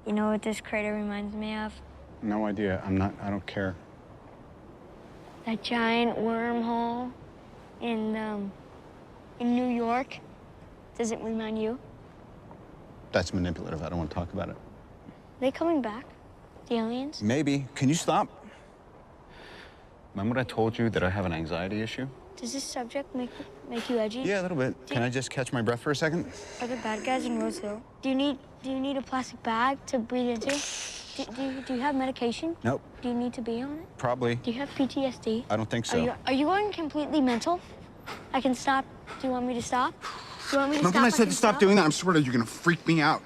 You know what this crater reminds me of? No idea. I don't care. That giant wormhole in New York. Does it remind you? That's manipulative. I don't want to talk about it. Are they coming back? The aliens? Maybe. Can you stop? Remember what I told you that I have an anxiety issue? Does this subject make you edgy? Yeah, a little bit. Can I just catch my breath for a second? Are the bad guys in Rose Hill? Do you need a plastic bag to breathe into? Do you have medication? Nope. Do you need to be on it? Probably. Do you have PTSD? I don't think so. Are you going completely mental? I can stop. Do you want me to stop? Do you want me to Remember stop? when I said to stop doing that? I'm swear to you're gonna freak me out.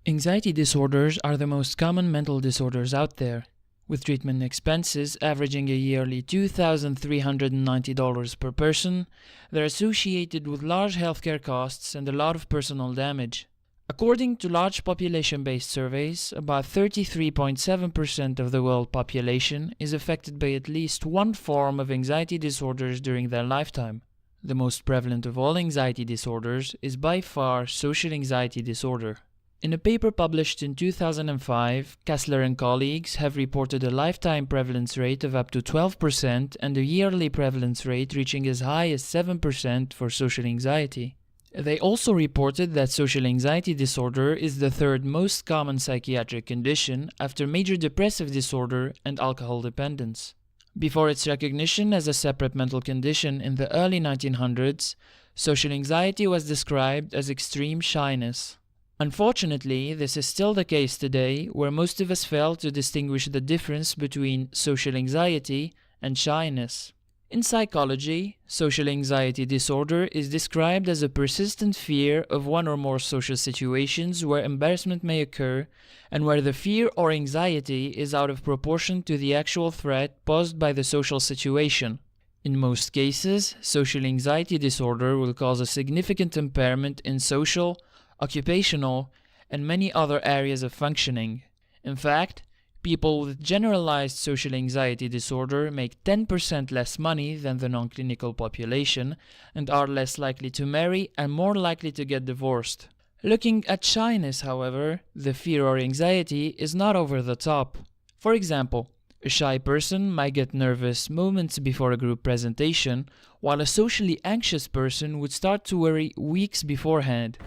Anxiety disorders are the most common mental disorders out there, with treatment expenses averaging a yearly $2,390 per person. They're associated with large healthcare costs and a lot of personal damage. According to large population-based surveys, about 33.7% of the world population is affected by at least one form of anxiety disorders during their lifetime. The most prevalent of all anxiety disorders is by far social anxiety disorder. In a paper published in 2005, Kessler and colleagues have reported a lifetime prevalence rate of up to 12% and a yearly prevalence rate reaching as high as 7% for social anxiety. They also reported that social anxiety disorder is the third most common psychiatric condition after major depressive disorder and alcohol dependence. Before its recognition as a separate mental condition in the early 1900s, social anxiety was described as extreme shyness. Unfortunately, this is still the case today, where most of us fail to distinguish the difference between social anxiety and shyness. In psychology, social anxiety disorder is described as a persistent fear of one or more social situations where embarrassment may occur and where the fear or anxiety is out of proportion to the actual threat posed by the social situation. In most cases, social anxiety disorder will cause a significant impairment in social, occupational, and many other areas of functioning. In fact, people with generalized social anxiety disorder make 10% less money than the non-clinical population and are less likely to marry and more likely to get divorced. Looking at shyness, however, the fear or anxiety is not over the top. For example, a shy person might get nervous moments before a group presentation, while a socially anxious person would start to worry weeks beforehand.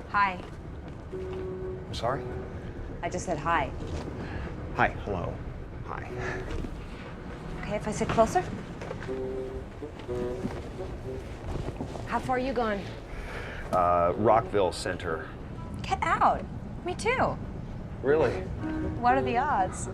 Hi. I'm sorry? I just said hi. Hi, hello. Hi. Okay, if I sit closer? How far are you going? Rockville Center. Get out. Me too. Really? What are the odds?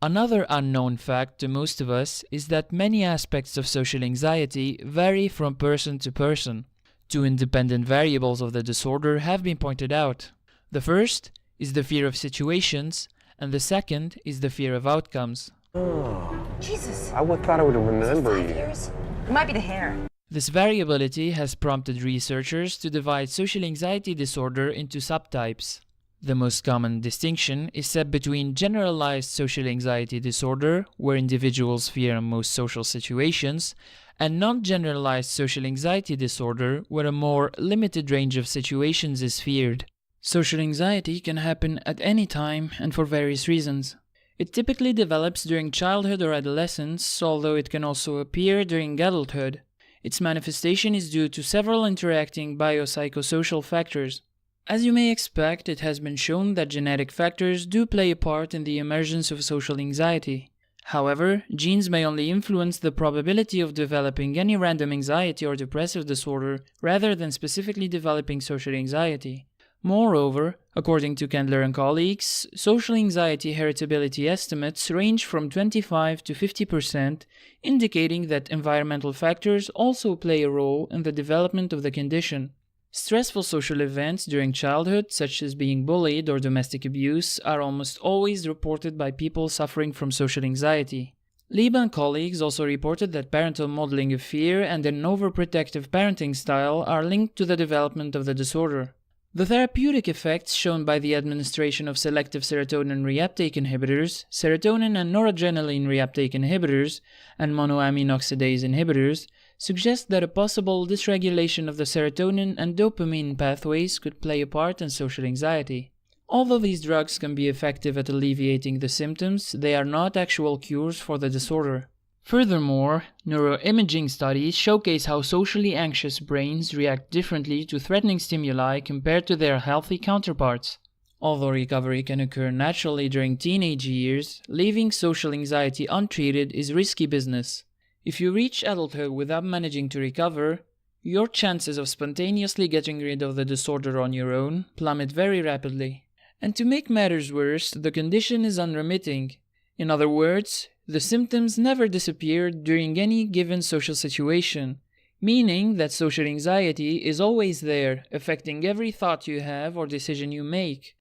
Another unknown fact to most of us is that many aspects of social anxiety vary from person to person. Two independent variables of the disorder have been pointed out. The first is the fear of situations, and the second is the fear of outcomes. Oh. Jesus. I thought I would remember 5 you. years? It might be the hair. This variability has prompted researchers to divide social anxiety disorder into subtypes. The most common distinction is set between generalized social anxiety disorder, where individuals fear most social situations, and non-generalized social anxiety disorder, where a more limited range of situations is feared. Social anxiety can happen at any time and for various reasons. It typically develops during childhood or adolescence, although it can also appear during adulthood. Its manifestation is due to several interacting biopsychosocial factors. As you may expect, it has been shown that genetic factors do play a part in the emergence of social anxiety. However, genes may only influence the probability of developing any random anxiety or depressive disorder rather than specifically developing social anxiety. Moreover, according to Kendler and colleagues, social anxiety heritability estimates range from 25 to 50%, indicating that environmental factors also play a role in the development of the condition. Stressful social events during childhood, such as being bullied or domestic abuse, are almost always reported by people suffering from social anxiety. Liebe and colleagues also reported that parental modeling of fear and an overprotective parenting style are linked to the development of the disorder. The therapeutic effects shown by the administration of selective serotonin reuptake inhibitors, serotonin and noradrenaline reuptake inhibitors, and monoamine oxidase inhibitors suggest that a possible dysregulation of the serotonin and dopamine pathways could play a part in social anxiety. Although these drugs can be effective at alleviating the symptoms, they are not actual cures for the disorder. Furthermore, neuroimaging studies showcase how socially anxious brains react differently to threatening stimuli compared to their healthy counterparts. Although recovery can occur naturally during teenage years, leaving social anxiety untreated is risky business. If you reach adulthood without managing to recover, your chances of spontaneously getting rid of the disorder on your own plummet very rapidly. And to make matters worse, the condition is unremitting. In other words, the symptoms never disappear during any given social situation, meaning that social anxiety is always there, affecting every thought you have or decision you make.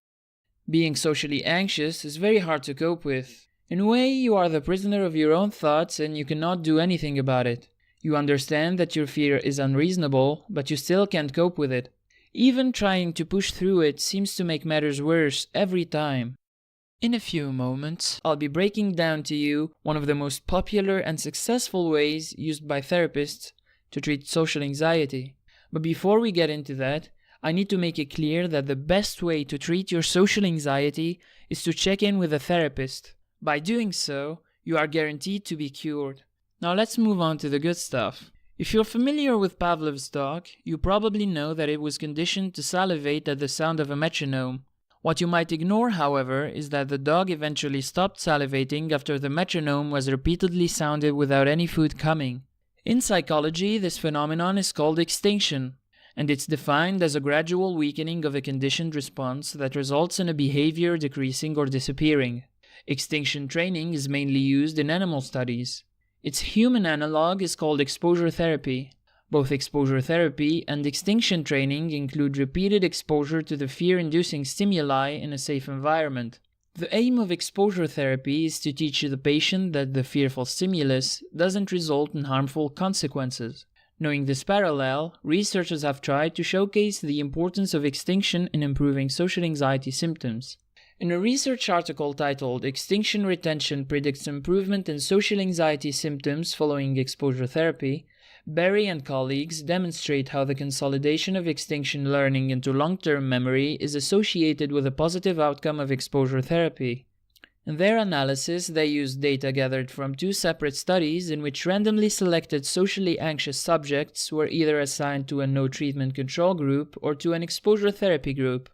Being socially anxious is very hard to cope with. In a way, you are the prisoner of your own thoughts and you cannot do anything about it. You understand that your fear is unreasonable, but you still can't cope with it. Even trying to push through it seems to make matters worse every time. In a few moments, I'll be breaking down to you one of the most popular and successful ways used by therapists to treat social anxiety. But before we get into that, I need to make it clear that the best way to treat your social anxiety is to check in with a therapist. By doing so, you are guaranteed to be cured. Now let's move on to the good stuff. If you're familiar with Pavlov's dog, you probably know that it was conditioned to salivate at the sound of a metronome. What you might ignore, however, is that the dog eventually stopped salivating after the metronome was repeatedly sounded without any food coming. In psychology, this phenomenon is called extinction, and it's defined as a gradual weakening of a conditioned response that results in a behavior decreasing or disappearing. Extinction training is mainly used in animal studies. Its human analog is called exposure therapy. Both exposure therapy and extinction training include repeated exposure to the fear-inducing stimuli in a safe environment. The aim of exposure therapy is to teach the patient that the fearful stimulus doesn't result in harmful consequences. Knowing this parallel, researchers have tried to showcase the importance of extinction in improving social anxiety symptoms. In a research article titled "Extinction Retention Predicts Improvement in Social Anxiety Symptoms Following Exposure Therapy," Berry and colleagues demonstrate how the consolidation of extinction learning into long-term memory is associated with a positive outcome of exposure therapy. In their analysis, they used data gathered from two separate studies in which randomly selected socially anxious subjects were either assigned to a no-treatment control group or to an exposure therapy group.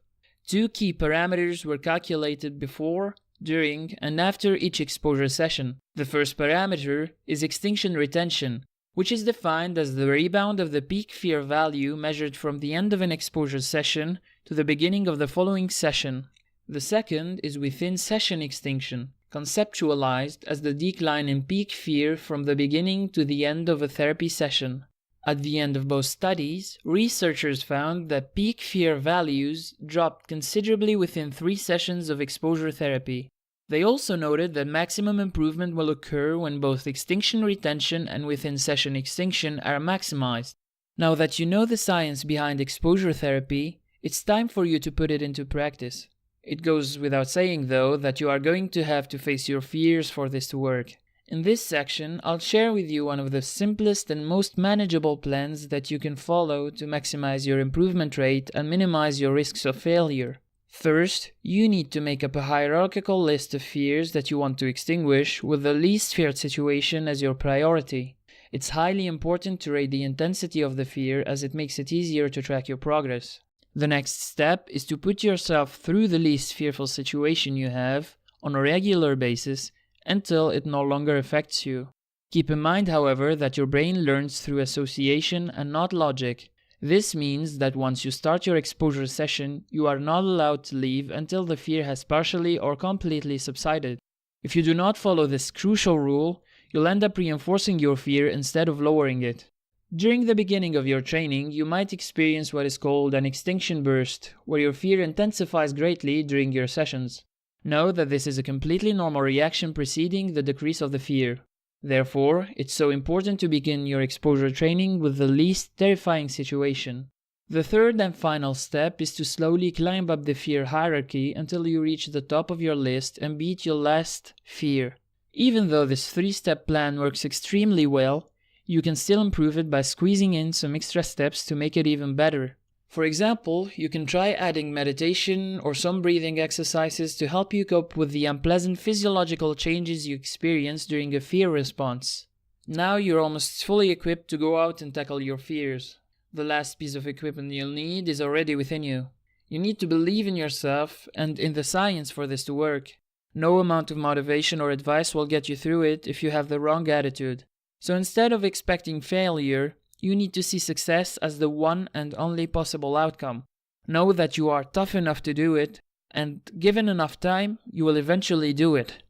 Two key parameters were calculated before, during, and after each exposure session. The first parameter is extinction retention, which is defined as the rebound of the peak fear value measured from the end of an exposure session to the beginning of the following session. The second is within-session extinction, conceptualized as the decline in peak fear from the beginning to the end of a therapy session. At the end of both studies, researchers found that peak fear values dropped considerably within 3 sessions of exposure therapy. They also noted that maximum improvement will occur when both extinction retention and within-session extinction are maximized. Now that you know the science behind exposure therapy, it's time for you to put it into practice. It goes without saying, though, that you are going to have to face your fears for this to work. In this section, I'll share with you one of the simplest and most manageable plans that you can follow to maximize your improvement rate and minimize your risks of failure. First, you need to make up a hierarchical list of fears that you want to extinguish, with the least feared situation as your priority. It's highly important to rate the intensity of the fear, as it makes it easier to track your progress. The next step is to put yourself through the least fearful situation you have on a regular basis until it no longer affects you. Keep in mind, however, that your brain learns through association and not logic. This means that once you start your exposure session, you are not allowed to leave until the fear has partially or completely subsided. If you do not follow this crucial rule, you'll end up reinforcing your fear instead of lowering it. During the beginning of your training, you might experience what is called an extinction burst, where your fear intensifies greatly during your sessions. Know that this is a completely normal reaction preceding the decrease of the fear. Therefore, it's so important to begin your exposure training with the least terrifying situation. The third and final step is to slowly climb up the fear hierarchy until you reach the top of your list and beat your last fear. Even though this 3-step plan works extremely well, you can still improve it by squeezing in some extra steps to make it even better. For example, you can try adding meditation or some breathing exercises to help you cope with the unpleasant physiological changes you experience during a fear response. Now you're almost fully equipped to go out and tackle your fears. The last piece of equipment you'll need is already within you. You need to believe in yourself and in the science for this to work. No amount of motivation or advice will get you through it if you have the wrong attitude. So instead of expecting failure, you need to see success as the one and only possible outcome. Know that you are tough enough to do it, and given enough time, you will eventually do it.